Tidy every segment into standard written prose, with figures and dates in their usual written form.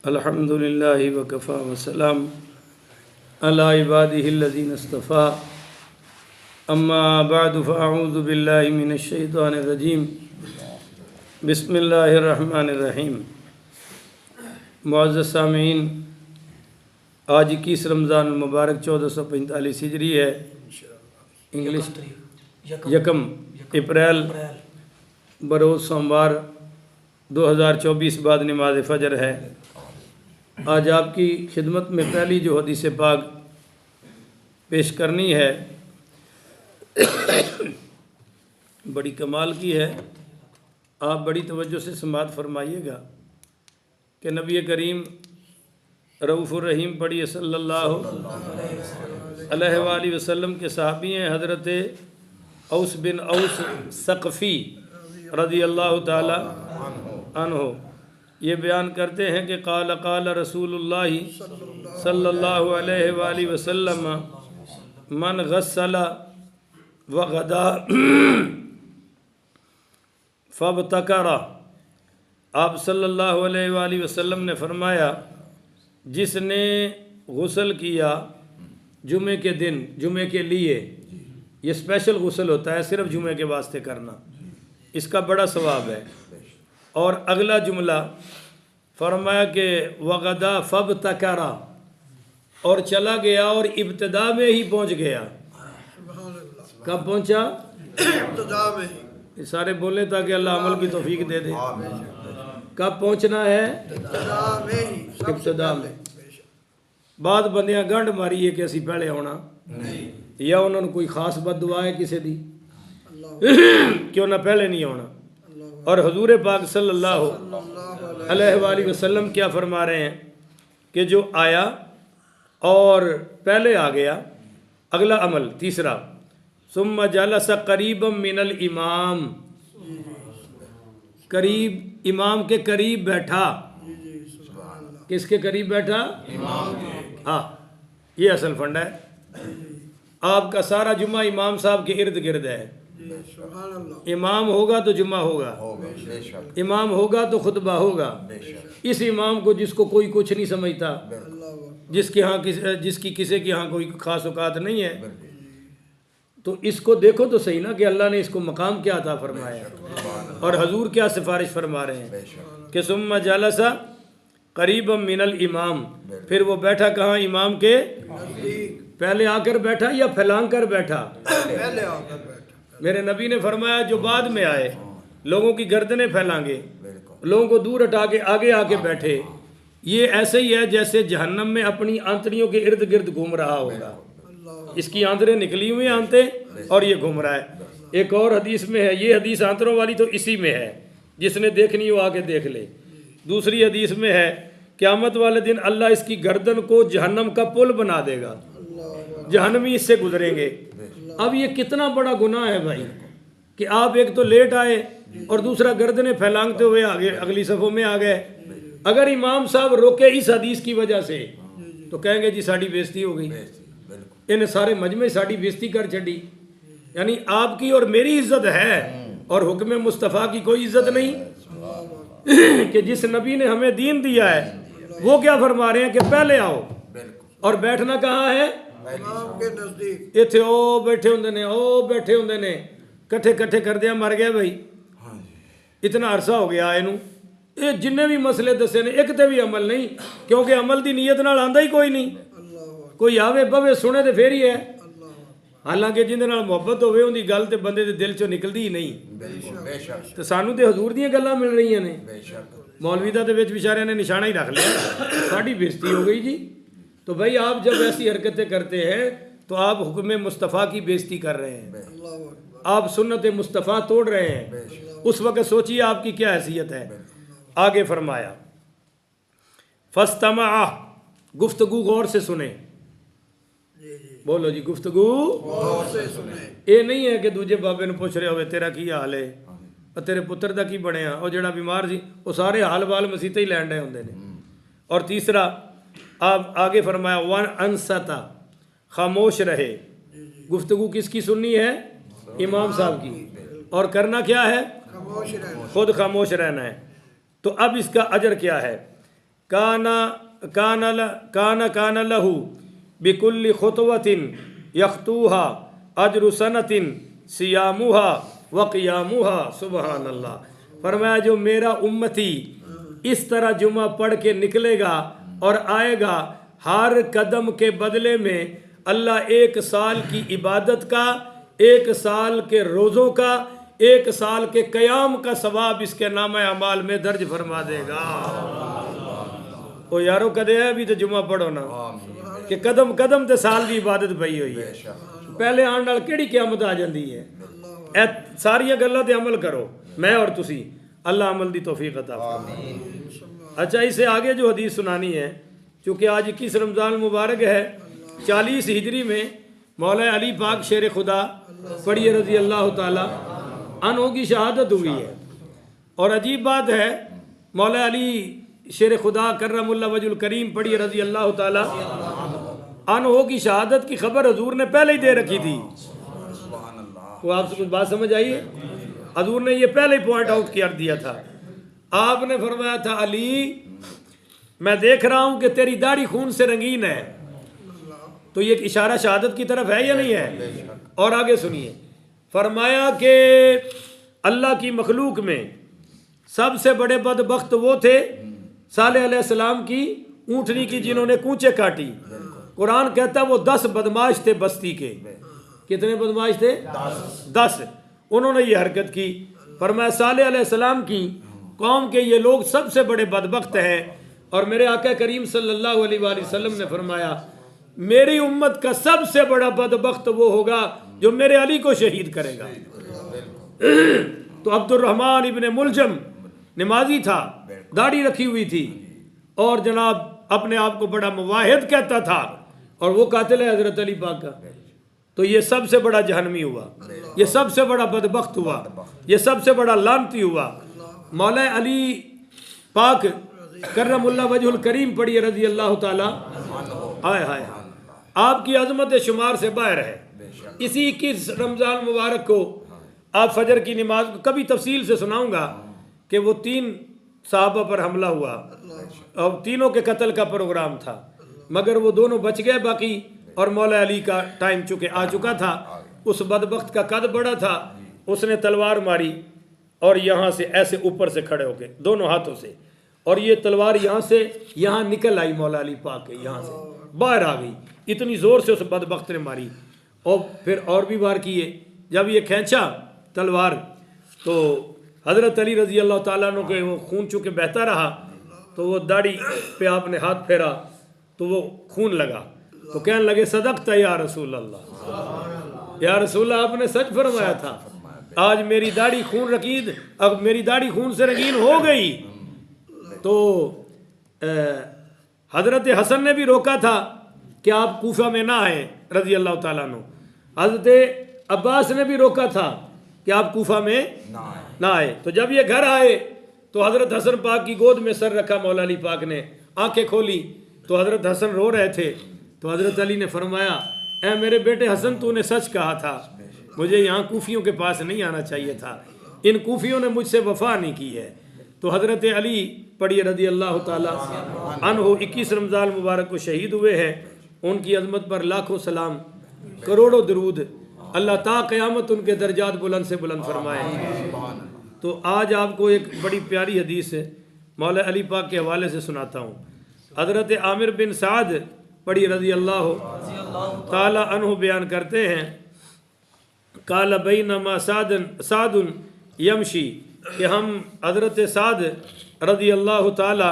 الحمد للہ وکفا وسلام علی عبادہ الذین اصطفیٰ اما بعد فاعوذ باللہ من الشیطان الرجیم بسم اللہ الرحمن الرحیم۔ معزز سامعین، آج 21 رمضان المبارک 1445 ہجری ہے، انگلش یکم اپریل بروز سوموار 2024 بعد نماز فجر ہے۔ آج آپ کی خدمت میں پہلی جو حدیث پاک پیش کرنی ہے بڑی کمال کی ہے، آپ بڑی توجہ سے سماعت فرمائیے گا کہ نبی کریم رؤوف الرحیم پڑھیے صلی اللہ علیہ وآلہ وسلم کے صحابی ہیں حضرت اوس بن اوس ثقفی رضی اللہ تعالی عنہ۔ یہ بیان کرتے ہیں کہ قال رسول اللہ صلی اللہ علیہ وآلہ وسلم من غسل وغدا فابتکر۔ آپ صلی اللہ علیہ وآلہ وسلم نے فرمایا، جس نے غسل کیا جمعے کے دن، جمعے کے لیے، یہ اسپیشل غسل ہوتا ہے، صرف جمعے کے واسطے کرنا، اس کا بڑا ثواب ہے۔ اور اگلا جملہ فرمایا کہ وغدا فابتکر، اور چلا گیا اور ابتدا میں ہی پہنچ گیا۔ کب پہنچا؟ ابتدا میں ہی۔ یہ سارے بولیں تاکہ اللہ عمل کی توفیق دے دے۔ کب پہنچنا ہے؟ ابتدا میں ہی، ابتدا میں۔ بعد بندیاں گنڈ ماری ہے کہ اسی پہلے ہونا، یا انہوں نے کوئی خاص بد دعا ہے کسی دی کیوں نہ پہلے نہیں ہونا۔ اور حضور پاک صلی اللہ علیہ وآلہ وسلم کیا فرما رہے ہیں کہ جو آیا اور پہلے آ گیا، اگلا عمل تیسرا، ثم جلس قریبا من الامام، قریب، امام کے قریب بیٹھا۔ کس کے قریب بیٹھا؟ امام کے۔ ہاں، یہ اصل فنڈ ہے۔ آپ کا سارا جمعہ امام صاحب کے ارد گرد ہے۔ امام ہوگا تو جمعہ ہوگا، امام ہوگا تو خطبہ ہوگا۔ اس امام کو جس کو کوئی کچھ نہیں سمجھتا، جس کی کسی کے ہاں کوئی خاص اوقات نہیں ہے، تو اس کو دیکھو تو صحیح نا کہ اللہ نے اس کو مقام کیا عطا فرمایا، اور حضور کیا سفارش فرما رہے ہیں کہ ثم جلس قریبا من الامام، پھر وہ بیٹھا کہاں؟ امام کے پہلے آ کر بیٹھا یا پھیلانگ کر بیٹھا؟ پہلے آ کر بیٹھا۔ میرے نبی نے فرمایا جو بعد میں آئے لوگوں کی گردنیں پھیلانگے، لوگوں کو دور ہٹا کے آگے آ کے بیٹھے، یہ ایسے ہی ہے جیسے جہنم میں اپنی آنتڑیوں کے ارد گرد گھوم رہا ہوگا۔ اس کی آنتڑیں نکلی ہوئی ہیں آنتیں، اور یہ گھوم رہا ہے۔ ایک اور حدیث میں ہے، یہ حدیث آنتڑوں والی تو اسی میں ہے، جس نے دیکھنی ہو آ کے دیکھ لے۔ دوسری حدیث میں ہے قیامت والے دن اللہ اس کی گردن کو جہنم کا پل بنا دے گا، جہنمی اس سے گزریں گے۔ اب یہ کتنا بڑا گناہ ہے بھائی کہ آپ ایک تو لیٹ آئے اور دوسرا گردنیں پھیلانگتے ہوئے آگے اگلی صفوں میں آ گئے۔ اگر امام صاحب روکے اس حدیث کی وجہ سے تو کہیں گے جی ساڑی بےزتی ہو گئی، انہیں سارے مجمع ساڑی بےزتی کر چھڑی۔ یعنی آپ کی اور میری عزت ہے اور حکم مصطفیٰ کی کوئی عزت نہیں کہ جس نبی نے ہمیں دین دیا ہے وہ کیا فرما رہے ہیں کہ پہلے آؤ، اور بیٹھنا کہاں ہے؟ امام کے نزدیک۔ اتھے او بیٹھے ہوندے نے، او بیٹھے ہوندے نے، کٹھے کر دیا مر گیا بھائی، اتنا عرصہ ہو گیا اینو، یہ جننے بھی مسئلے دسے نے ایک تے بھی عمل نہیں، کیونکہ عمل دی نیت نال آندا ہی کوئی نہیں۔ کوئی آوے بوے سنے تے پھر ہی ہے، حالانکہ جن دے نال محبت ہوے اون دی گل تے بندے دے دل چوں نکلدی ہی نہیں۔ تے سانو تے حضور دیاں گلاں مل رہی نے، مولوی دا تے وچ بیچاریاں نے نشانہ ہی رکھ لیا، ساڈی بےزتی ہو گئی جی۔ تو بھائی آپ جب ایسی حرکتیں کرتے ہیں تو آپ حکم مصطفیٰ کی بےزتی کر رہے ہیں، آپ سنت مصطفیٰ توڑ رہے ہیں۔ اس وقت سوچیے آپ کی کیا حیثیت ہے۔ آگے فرمایا فاستمع، گفتگو غور سے سنیں۔ بولو جی، گفتگو غور سے سنیں۔ یہ نہیں ہے کہ دوجے بابے نے پوچھ رہے ہوئے تیرا کی حال ہے، اور تیرے پتر دا کی بنیا، اور جڑا بیمار سی وہ سارے حال بال مسیطے ہی لین رہے ہوندے نے۔ اور تیسرا آپ آگے فرمایا ون انستا، خاموش رہے۔ گفتگو کس کی سننی ہے؟ امام صاحب کی، اور کرنا کیا ہے؟ خاموش رہنا۔ خود خاموش رہنا ہے۔ تو اب اس کا اجر کیا ہے؟ کان لہو بکل خطوۃ یخطوہا اجر سنۃ صیامہا وقیامہا. سبحان اللہ. فرمایا جو میرا امتی اس طرح جمعہ پڑھ کے نکلے گا اور آئے گا، ہر قدم کے بدلے میں اللہ 1 سال کی عبادت کا، 1 سال کے روزوں کا، 1 سال کے قیام کا ثواب اس کے نامہ اعمال میں درج فرما دے گا. او یارو کدے ہے بھی تو جمعہ پڑھو نا کہ قدم قدم تے سال دی عبادت پئی ہوئی ہے. پہلے آن نال کیڑی قیامت آ جاندی ہے. اے ساریاں گلاں تے عمل کرو، میں اور تسی. اللہ عمل دی توفیق عطا فرمائے. اچھا اس سے آگے جو حدیث سنانی ہے، چونکہ آج 21 رمضان مبارک ہے، 40 ہجری میں مولا علی پاک شیر خدا پڑھیے رضی اللہ تعالی عنہ کی شہادت ہوئی ہے. اور عجیب بات ہے، مولا علی شیر خدا کرم اللہ وجہ الکریم پڑھیے رضی اللہ تعالی عنہ کی شہادت کی خبر حضور نے پہلے ہی دے رکھی تھی. وہ آپ سے کچھ بات سمجھ آئی ہے؟ حضور نے یہ پہلے ہی پوائنٹ آؤٹ کر دیا تھا. آپ نے فرمایا تھا علی میں دیکھ رہا ہوں کہ تیری داڑھی خون سے رنگین ہے. تو یہ ایک اشارہ شہادت کی طرف ہے یا نہیں ہے؟ اور آگے سنیے، فرمایا کہ اللہ کی مخلوق میں سب سے بڑے بدبخت وہ تھے صالح علیہ السلام کی اونٹنی کی جنہوں نے کونچے کاٹی. قرآن کہتا وہ 10 بدماش تھے بستی کے. کتنے بدماش تھے؟ 10. انہوں نے یہ حرکت کی. فرمایا صالح علیہ السلام کی قوم کے یہ لوگ سب سے بڑے بدبخت ہیں. اور میرے آقا کریم صلی اللہ علیہ وآلہ وسلم نے فرمایا میری امت کا سب سے بڑا بدبخت وہ ہوگا جو میرے علی کو شہید کرے گا. تو عبد الرحمن ابن ملجم نمازی تھا، داڑھی رکھی ہوئی تھی، اور جناب اپنے آپ کو بڑا مواحد کہتا تھا، اور وہ قاتل ہے حضرت علی پاک کا. تو یہ سب سے بڑا جہنمی ہوا، یہ سب سے بڑا بدبخت ہوا، یہ سب سے بڑا لعنتی ہوا. مولا علی پاک کرم اللہ وجہ الکریم پڑھیے رضی اللہ تعالی. ہائے ہائے آپ کی عظمت شمار سے باہر ہے. اسی 21 رمضان مبارک کو آپ فجر کی نماز کو کبھی تفصیل سے سناؤں گا کہ وہ 3 صحابہ پر حملہ ہوا اور تینوں کے قتل کا پروگرام تھا، مگر وہ دونوں بچ گئے باقی. اور مولا علی کا ٹائم چکے آ چکا تھا. اس بدبخت کا قد بڑا تھا، اس نے تلوار ماری اور یہاں سے ایسے اوپر سے کھڑے ہو کے دونوں ہاتھوں سے، اور یہ تلوار یہاں سے یہاں نکل آئی مولا علی پاک کے یہاں سے باہر آ گئی. اتنی زور سے اس بدبخت نے ماری اور پھر اور بھی وار کیے. جب یہ کھینچا تلوار تو حضرت علی رضی اللہ تعالیٰ عنہ کے وہ خون چونکہ بہتا رہا تو وہ داڑھی پہ آپ نے ہاتھ پھیرا تو وہ خون لگا. تو کہنے لگے صدقت یا رسول اللہ، یا رسول اللہ آپ نے سچ فرمایا تھا. آج میری داڑھی خون رقید، اب میری داڑھی خون سے رنگین ہو گئی. تو حضرت حسن نے بھی روکا تھا کہ آپ کوفہ میں نہ آئیں رضی اللہ تعالیٰ عنہ. حضرت عباس نے بھی روکا تھا کہ آپ کوفہ میں نہ آئے. تو جب یہ گھر آئے تو حضرت حسن پاک کی گود میں سر رکھا مولا علی پاک نے، آنکھیں کھولی تو حضرت حسن رو رہے تھے. تو حضرت علی نے فرمایا اے میرے بیٹے حسن تو نے سچ کہا تھا، مجھے یہاں کوفیوں کے پاس نہیں آنا چاہیے تھا، ان کوفیوں نے مجھ سے وفا نہیں کی ہے. تو حضرت علی پڑھیے رضی اللہ تعالیٰ عنہ 21 رمضان مبارک کو شہید ہوئے ہیں. ان کی عظمت پر لاکھوں سلام، کروڑوں درود. اللہ تا قیامت ان کے درجات بلند سے بلند فرمائے. تو آج آپ کو ایک بڑی پیاری حدیث مولا علی پاک کے حوالے سے سناتا ہوں. حضرت عامر بن سعد پڑھی رضی اللہ تعالی عنہ بیان کرتے ہیں قال بینما سعد یمشی، کہ ہم حضرت سعد رضی اللہ تعالی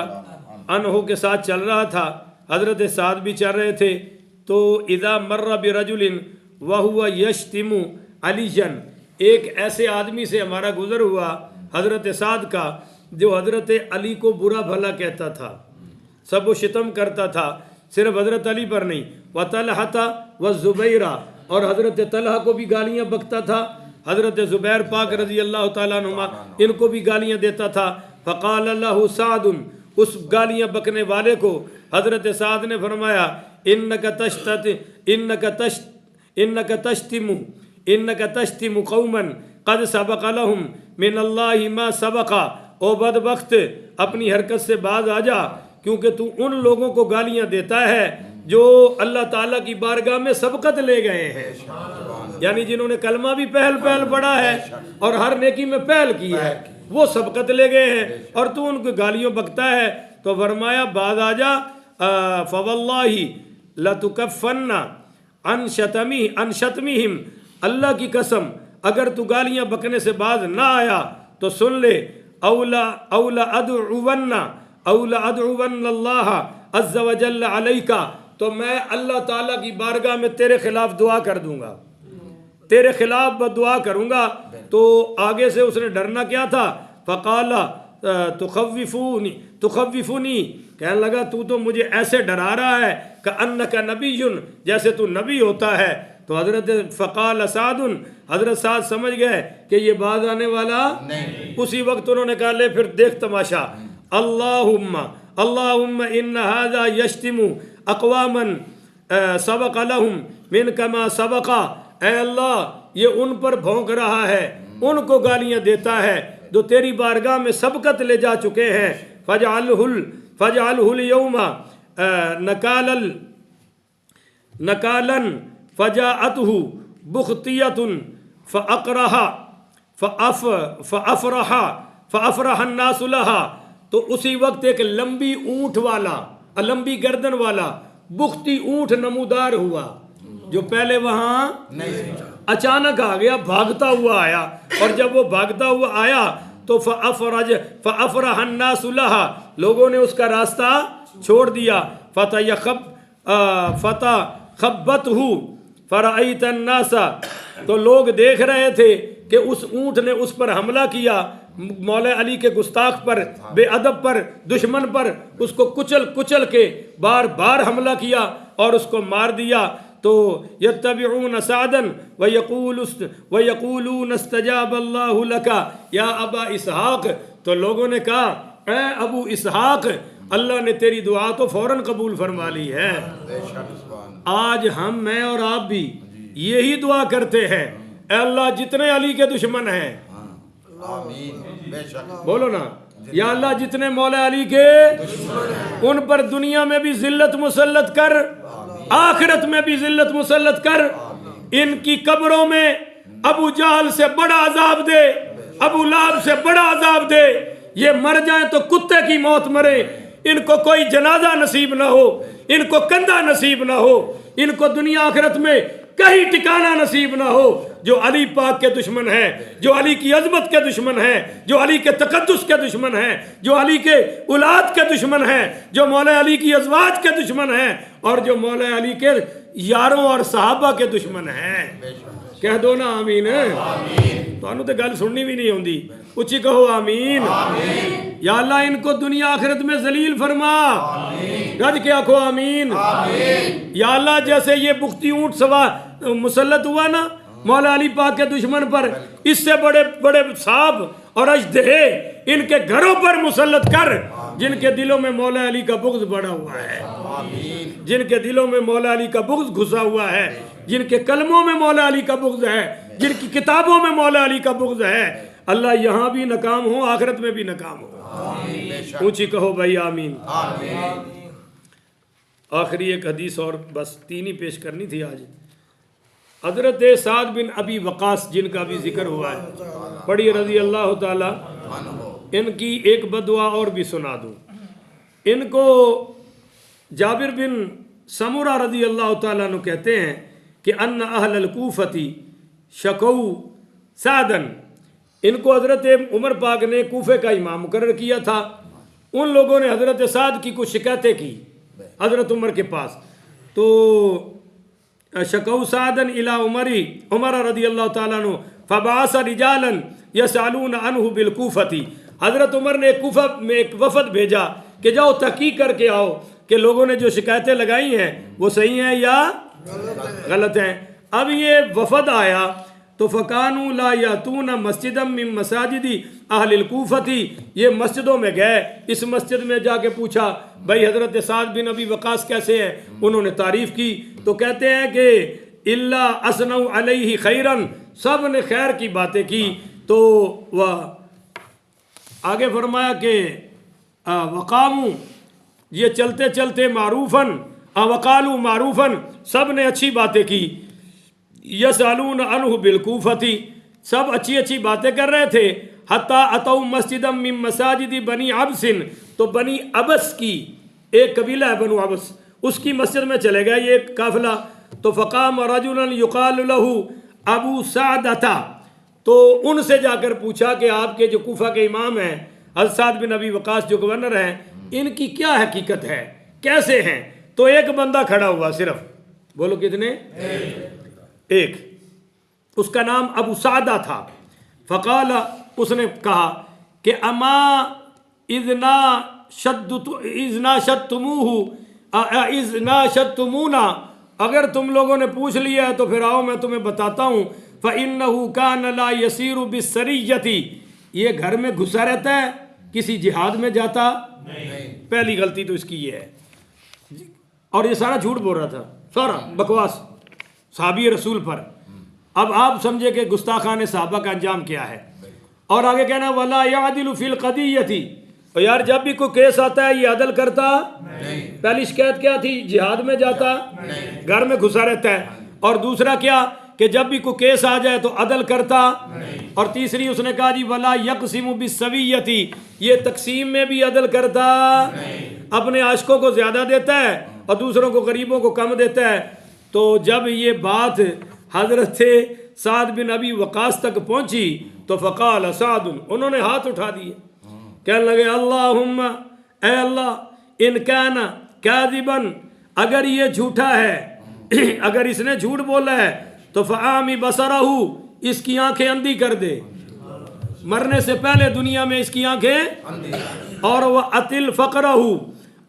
عنہ کے ساتھ چل رہا تھا، حضرت سعد بھی چل رہے تھے. تو اذا مر برجل وهو یشتم علیًا، ایک ایسے آدمی سے ہمارا گزر ہوا حضرت سعد کا جو حضرت علی کو برا بھلا کہتا تھا، سب و شتم کرتا تھا، صرف حضرت علی پر نہیں. وطلحة والزبیرہ، اور حضرت طلحہ کو بھی گالیاں بکتا تھا، حضرت زبیر پاک رضی اللہ تعالیٰ عنہ ان کو بھی گالیاں دیتا تھا. فقال له سعد، اس گالیاں بکنے والے کو حضرت سعد نے فرمایا انک تشتم قوما قد سبق لهم من اللہ ما سبق، او بدبخت اپنی حرکت سے باز آ جا کیونکہ تو ان لوگوں کو گالیاں دیتا ہے جو اللہ تعالیٰ کی بارگاہ میں سبقت لے گئے ہیں، یعنی جنہوں نے کلمہ بھی پہل پڑھا ہے اور ہر نیکی میں پہل کی ہے، وہ سبقت لے گئے ہیں اور تو ان کو گالیوں بکتا ہے۔ تو فرمایا بعد آ جا فَوَاللَّهِ لَتُكَفَّنَّ عَنْ شَتْمِهِمْ، اللہ کی قسم اگر تو گالیاں بکنے سے باز نہ آیا تو سن لے اولا ادعون اللہ عز وجل علیکا، تو میں اللہ تعالیٰ کی بارگاہ میں تیرے خلاف دعا کر دوں گا، تیرے خلاف بدعا کروں گا۔ تو آگے سے اس نے ڈرنا کیا تھا؟ فقال تخوفنی، کہنے لگا تو مجھے ایسے ڈرا رہا ہے کأنک نبی، جیسے تو نبی ہوتا ہے۔ تو حضرت فقال سعد، حضرت سعد سمجھ گئے کہ یہ باز آنے والا نہیں۔ اسی وقت انہوں نے کہا لے پھر دیکھ تماشا، اللہم ان ھذا یشتم اقواما سبق لہم من کما سبقا، اے اللہ یہ ان پر بھونک رہا ہے، ان کو گالیاں دیتا ہے جو تیری بارگاہ میں سبقت لے جا چکے ہیں۔ فجعلہ اليوم نکالا فجاءتہ بختیۃ فافرح الناس لہا، تو اسی وقت ایک لمبی اونٹ والا، لمبی گردن والا بختی اونٹ نمودار ہوا، جو پہلے وہاں اچانک آ گیا، بھاگتا ہوا آیا، اور جب وہ بھاگتا ہوا آیا تو فافرح الناس لہا، لوگوں نے اس کا راستہ چھوڑ دیا۔ فتخبطہ فرأیت الناس، تو لوگ دیکھ رہے تھے کہ اس اونٹ نے اس پر حملہ کیا، مولا علی کے گستاخ پر، بے ادب پر، دشمن پر، اس کو کچل کے بار بار حملہ کیا اور اس کو مار دیا۔ تو یتبعون سعدا ویقولون استجاب اللہ لک یا ابا اسحاق، تو لوگوں نے کہا اے ابو اسحاق، اللہ نے تیری دعا تو فوراً قبول فرما لی ہے۔ آج ہم، میں اور آپ بھی یہی دعا کرتے ہیں، اے اللہ جتنے علی کے دشمن ہیں، بولو نا، یا اللہ جتنے مولا علی کے ان پر دنیا میں بھی ذلت مسلط کر، آخرت میں بھی ذلت مسلط کر، ان کی قبروں میں ابو جہل سے بڑا عذاب دے، ابو لہب سے بڑا عذاب دے، یہ مر جائیں تو کتے کی موت مرے، ان کو کوئی جنازہ نصیب نہ ہو، ان کو کندھا نصیب نہ ہو، ان کو دنیا آخرت میں کہیں ٹھکانہ نصیب نہ ہو، جو علی پاک کے دشمن ہیں، جو علی کی عظمت کے دشمن ہیں، جو علی کے تقدس کے دشمن ہیں، جو علی کے اولاد کے دشمن ہیں، جو مولا علی کی ازواج کے دشمن ہیں، اور جو مولا علی کے یاروں اور صحابہ کے دشمن ہیں۔ کہہ دو نا آمین۔ تو انہوں تو گل سننی بھی نہیں ہوندی، اچھی کہو آمین۔ یا اللہ ان کو دنیا آخرت میں ذلیل فرما، گج کے آکھو آمین۔ یا اللہ جیسے یہ بختی اونٹ سوار مسلط ہوا نا مولا علی پاک کے دشمن پر، اس سے بڑے بڑے صاحب اور اژدہے ان کے گھروں پر مسلط کر، جن کے دلوں میں مولا علی کا بغض بڑا ہوا ہے، جن کے دلوں میں مولا علی کا بغض گھسا ہوا ہے، جن کے کلموں میں مولا علی کا بغض ہے، جن کی کتابوں میں مولا علی کا بغض ہے، اللہ یہاں بھی ناکام ہو، آخرت میں بھی ناکام ہو۔ اونچی کہو بھائی آمین۔ آخری ایک حدیث اور بس تین ہی پیش کرنی تھی آج۔ حضرت سعد بن ابی وقاص جن کا بھی ذکر ہوا ہے، پڑھی رضی اللہ تعالی، ان کی ایک بدعا اور بھی سنا دوں۔ ان کو جابر بن سمرہ رضی اللہ تعالیٰ عنہ کہتے ہیں کہ ان اہل الکوفتی شکو سعدن، ان کو حضرت عمر پاک نے کوفے کا امام مقرر کیا تھا، ان لوگوں نے حضرت سعد کی کچھ شکایتیں کی حضرت عمر کے پاس، تو شکو سعدن الی عمر رضی اللہ تعالیٰ عنہ فبعث رجالا یسألون عنہ بالکوفتی، حضرت عمر نے کوفہ میں ایک وفد بھیجا کہ جاؤ تحقیق کر کے آؤ کہ لوگوں نے جو شکایتیں لگائی ہیں وہ صحیح ہیں یا غلط ہیں۔ اب یہ وفد آیا تو فَكَانُوا لَا يَأْتُونَ مَسْجِدًا مِّن مَسَاجِدِ أَهْلِ الْكُوفَةِ، یہ مسجدوں میں گئے، اس مسجد میں جا کے پوچھا بھائی حضرت سعد بن ابی وقاص کیسے ہیں، انہوں نے تعریف کی، تو کہتے ہیں کہ إِلَّا أَثْنَوْا عَلَيْهِ خَيْرًا، سب نے خیر کی باتیں کی۔ تو وہ آگے فرمایا کہ وقاموا یہ چلتے چلتے معروفن اوقالو معروفن، سب نے اچھی باتیں کی، یسالون عنہ بالکوفتی، سب اچھی اچھی باتیں کر رہے تھے، حتیٰ اتوا مسجدا من مساجد بنی عبس، تو بنی عبس کی ایک قبیلہ ہے بنو عبس، اس کی مسجد میں چلے گئے یہ ایک قافلہ، تو فقام رجلا یقال له ابو سعدہ، تو ان سے جا کر پوچھا کہ آپ کے جو کوفہ کے امام ہیں حضرت سعد بن ابی وقاص جو گورنر ہیں، ان کی کیا حقیقت ہے، کیسے ہیں؟ تو ایک بندہ کھڑا ہوا صرف، بولو کتنے؟ ایک، اس کا نام ابو سعدہ تھا۔ فقال، اس نے کہا کہ اما اذنا شدتمونا، اگر تم لوگوں نے پوچھ لیا ہے تو پھر آؤ میں تمہیں بتاتا ہوں، فإنه كان لا يسير بالسرية، یہ گھر میں گھسا رہتا ہے، کسی جہاد میں جاتا نہیں۔ پہلی غلطی تو اس کی یہ ہے، اور یہ سارا جھوٹ بول رہا تھا، سارا بکواس صحابی رسول پر۔ اب آپ سمجھے کہ گستاخان صحابہ کا انجام کیا ہے۔ اور آگے کہنا ولا يعدل في القضية، اور یار جب بھی کوئی کیس آتا ہے یہ عدل کرتا نہیں۔ پہلی شکایت کیا تھی؟ جہاد میں جاتا نہیں، گھر میں گھسا رہتا ہے۔ اور دوسرا کیا کہ جب بھی کوئی کیس آ جائے تو عدل کرتا نہیں۔ اور تیسری اس نے کہا جی ولا یقسم بالسویۃ، یہ تقسیم میں بھی عدل کرتا نہیں، اپنے عاشقوں کو زیادہ دیتا ہے اور دوسروں کو غریبوں کو کم دیتا ہے۔ تو جب یہ بات حضرت سعد بن ابی وقاص تک پہنچی تو فقال سعد، انہوں نے ہاتھ اٹھا دیے، کہنے لگے اللہم، اے اللہ، ان کان کاذبا، اگر یہ جھوٹا ہے، اگر اس نے جھوٹ بولا ہے تو فعامی بصرہ، اس کی آنکھیں اندھی کر دے، مرنے سے پہلے دنیا میں اس کی آنکھیں، اور وہ اتل فقرہ،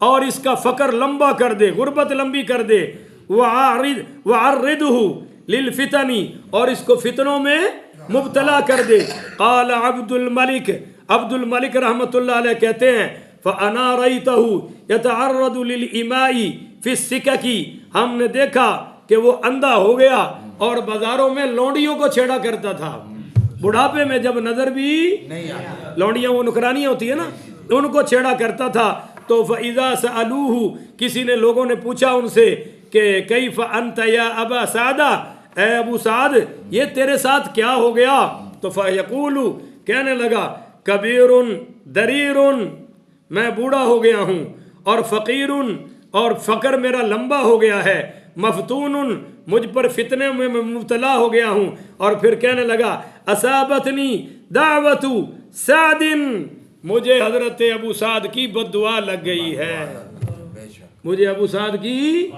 اور اس کا فقر لمبا کر دے، غربت لمبی کر دے، وعرضہ للفتن، اور اس کو فتنوں میں مبتلا کر دے۔ قال عبد الملک رحمۃ اللہ علیہ کہتے ہیں فانا رأیتہ یتعرض للإماء فی السکک، ہم نے دیکھا کہ وہ اندھا ہو گیا اور بازاروں میں لونڈیوں کو چھیڑا کرتا تھا، بڑھاپے میں جب نظر بھی نہیں آتا، لونڈیاں وہ نکرانیاں ہوتی ہیں نا، ان کو چھیڑا کرتا تھا۔ تو فَإِذَا سَأَلُوهُ، کسی نے لوگوں نے پوچھا ان سے کہ کیف انت یا ابا سعد، اے ابو سعد یہ تیرے ساتھ کیا ہو گیا؟ تو فیقول، کہنے لگا کبیر دریر، میں بوڑھا ہو گیا ہوں، اور فقیر، اور فقر میرا لمبا ہو گیا ہے، مفتون، مجھ پر فتنے میں مبتلا ہو گیا ہوں۔ اور پھر کہنے لگا اصابتنی دعوت سعد، مجھے حضرت ابو سعد کی بد دعا لگ گئی ہے، مجھے ابو سعد کی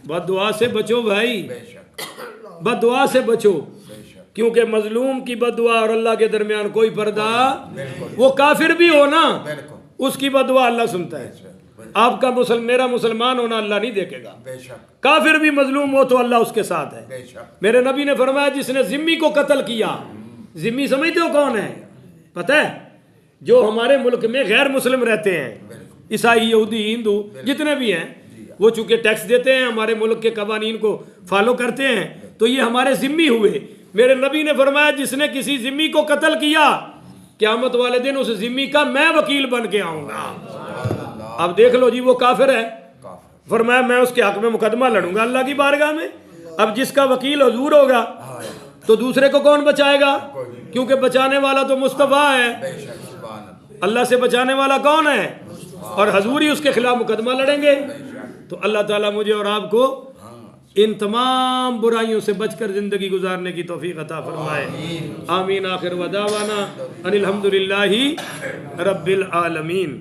بد دعا سے بچو بھائی، بد دعا سے بچو، کیونکہ مظلوم کی بد دعا اور اللہ کے درمیان کوئی پردہ، وہ کافر بھی ہو نا اس کی بد دعا اللہ سنتا ہے۔ آپ کا میرا مسلمان ہونا اللہ نہیں دیکھے گا، کافر بھی مظلوم ہو تو اللہ اس کے ساتھ ہے۔ میرے نبی نے فرمایا جس نے ذمی کو قتل کیا، ذمی سمجھتے ہو کون ہے؟ پتہ ہے جو ہمارے ملک میں غیر مسلم رہتے ہیں، عیسائی، یہودی، ہندو جتنے بھی ہیں، وہ چونکہ ٹیکس دیتے ہیں، ہمارے ملک کے قوانین کو فالو کرتے ہیں، تو یہ ہمارے ذمی ہوئے۔ میرے نبی نے فرمایا جس نے کسی ذمی کو قتل کیا، قیامت والے دن اس ذمی کا میں وکیل بن کے آؤں گا۔ اب دیکھ لو جی وہ کافر ہے، فرمایا میں اس کے حق میں مقدمہ لڑوں گا اللہ کی بارگاہ میں۔ اب جس کا وکیل حضور ہوگا تو دوسرے کو کون بچائے گا؟ کیونکہ بچانے والا تو مصطفیٰ ہے، اللہ سے بچانے والا کون ہے؟ اور حضور ہی اس کے خلاف مقدمہ لڑیں گے۔ تو اللہ تعالیٰ مجھے اور آپ کو ان تمام برائیوں سے بچ کر زندگی گزارنے کی توفیق عطا فرمائے۔ آمین۔ آخر ودعوانا ان الحمدللہ رب العالمین۔